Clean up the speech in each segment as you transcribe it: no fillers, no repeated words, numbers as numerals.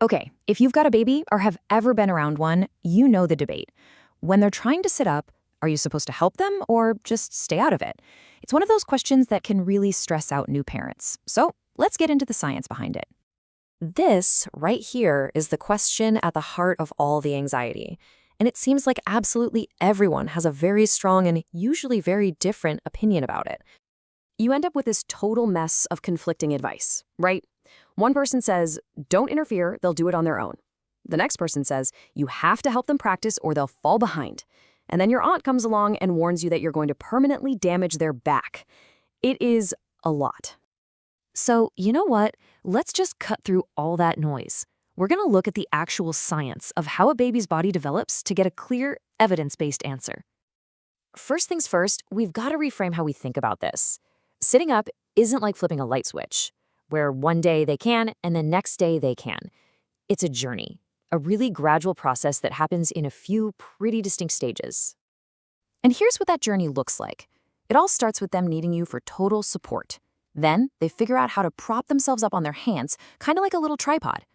Okay, if you've got a baby or have ever been around one, you know the debate. When they're trying to sit up, are you supposed to help them or just stay out of it? It's one of those questions that can really stress out new parents. So let's get into the science behind it. This right here is the question at the heart of all the anxiety. And it seems like absolutely everyone has a very strong and usually very different opinion about it. You end up with this total mess of conflicting advice, right? One person says, don't interfere, they'll do it on their own. The next person says, you have to help them practice or they'll fall behind. And then your aunt comes along and warns you that you're going to permanently damage their back. It is a lot. So, you know what? Let's just cut through all that noise. We're going to look at the actual science of how a baby's body develops to get a clear, evidence-based answer. First things first, we've got to reframe how we think about this. Sitting up isn't like flipping a light switch, where one day they can and the next day they can. It's a journey, a really gradual process that happens in a few pretty distinct stages. And here's what that journey looks like. It all starts with them needing you for total support. Then they figure out how to prop themselves up on their hands, kind of like a little tripod.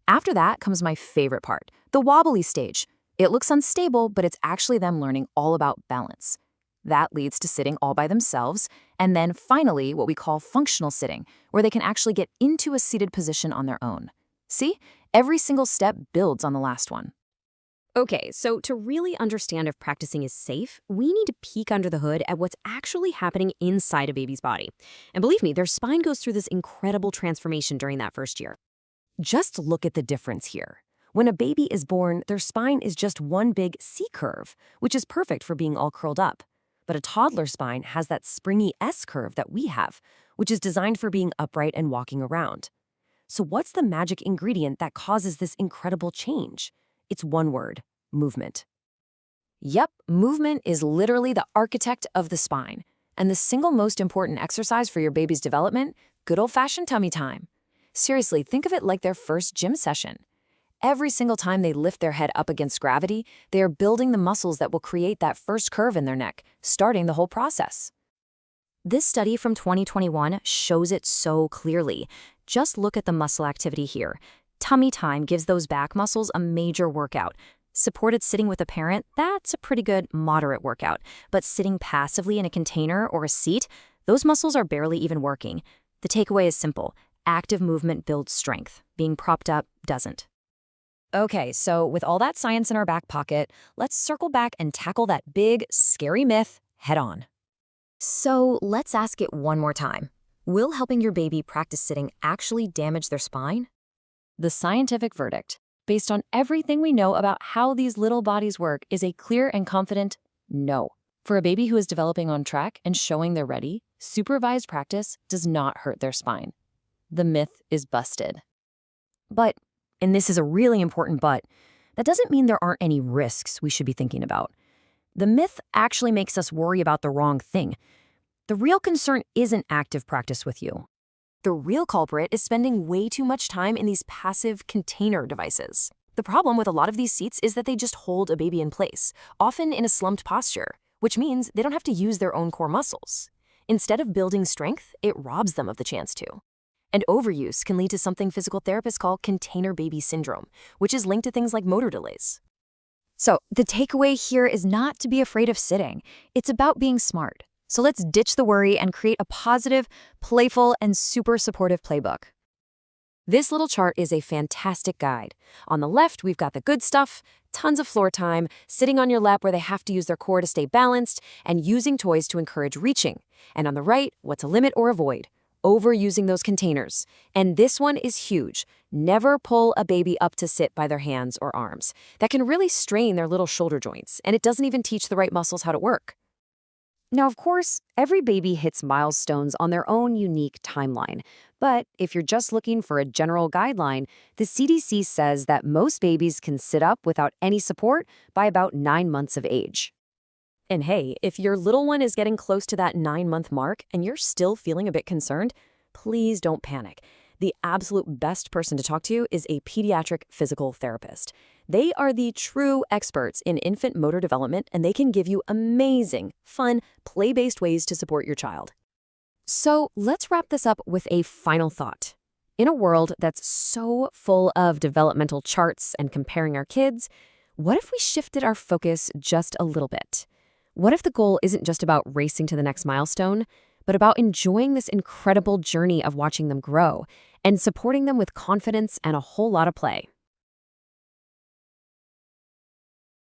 After that comes my favorite part, the wobbly stage. It looks unstable, but it's actually them learning all about balance. That leads to sitting all by themselves, and then finally what we call functional sitting, where they can actually get into a seated position on their own. See? Every single step builds on the last one. Okay, so to really understand if practicing is safe, we need to peek under the hood at what's actually happening inside a baby's body. And believe me, their spine goes through this incredible transformation during that first year. Just look at the difference here. When a baby is born, their spine is just one big C-curve, which is perfect for being all curled up. But a toddler spine has that springy S-curve that we have, which is designed for being upright and walking around. So what's the magic ingredient that causes this incredible change? It's one word: movement. Yep, movement is literally the architect of the spine. And the single most important exercise for your baby's development, good old-fashioned tummy time. Seriously, think of it like their first gym session. Every single time they lift their head up against gravity, they are building the muscles that will create that first curve in their neck, starting the whole process. This study from 2021 shows it so clearly. Just look at the muscle activity here. Tummy time gives those back muscles a major workout. Supported sitting with a parent, that's a pretty good moderate workout. But sitting passively in a container or a seat, those muscles are barely even working. The takeaway is simple. Active movement builds strength. Being propped up doesn't. Okay, so with all that science in our back pocket, let's circle back and tackle that big, scary myth head on. So let's ask it one more time. Will helping your baby practice sitting actually damage their spine? The scientific verdict, based on everything we know about how these little bodies work, is a clear and confident no. For a baby who is developing on track and showing they're ready, supervised practice does not hurt their spine. The myth is busted. But, and this is a really important but, that doesn't mean there aren't any risks we should be thinking about. The myth actually makes us worry about the wrong thing. The real concern isn't active practice with you. The real culprit is spending way too much time in these passive container devices. The problem with a lot of these seats is that they just hold a baby in place, often in a slumped posture, which means they don't have to use their own core muscles. Instead of building strength, it robs them of the chance to. And overuse can lead to something physical therapists call container baby syndrome, which is linked to things like motor delays. So the takeaway here is not to be afraid of sitting. It's about being smart. So let's ditch the worry and create a positive, playful, and super supportive playbook. This little chart is a fantastic guide. On the left, we've got the good stuff, tons of floor time, sitting on your lap where they have to use their core to stay balanced, and using toys to encourage reaching. And on the right, what to limit or avoid. Overusing those containers. And this one is huge. Never pull a baby up to sit by their hands or arms. That can really strain their little shoulder joints, and it doesn't even teach the right muscles how to work. Now, of course, every baby hits milestones on their own unique timeline. But if you're just looking for a general guideline, the CDC says that most babies can sit up without any support by about 9 months of age. And hey, if your little one is getting close to that 9-month mark and you're still feeling a bit concerned, please don't panic. The absolute best person to talk to is a pediatric physical therapist. They are the true experts in infant motor development, and they can give you amazing, fun, play-based ways to support your child. So let's wrap this up with a final thought. In a world that's so full of developmental charts and comparing our kids, what if we shifted our focus just a little bit? What if the goal isn't just about racing to the next milestone, but about enjoying this incredible journey of watching them grow and supporting them with confidence and a whole lot of play?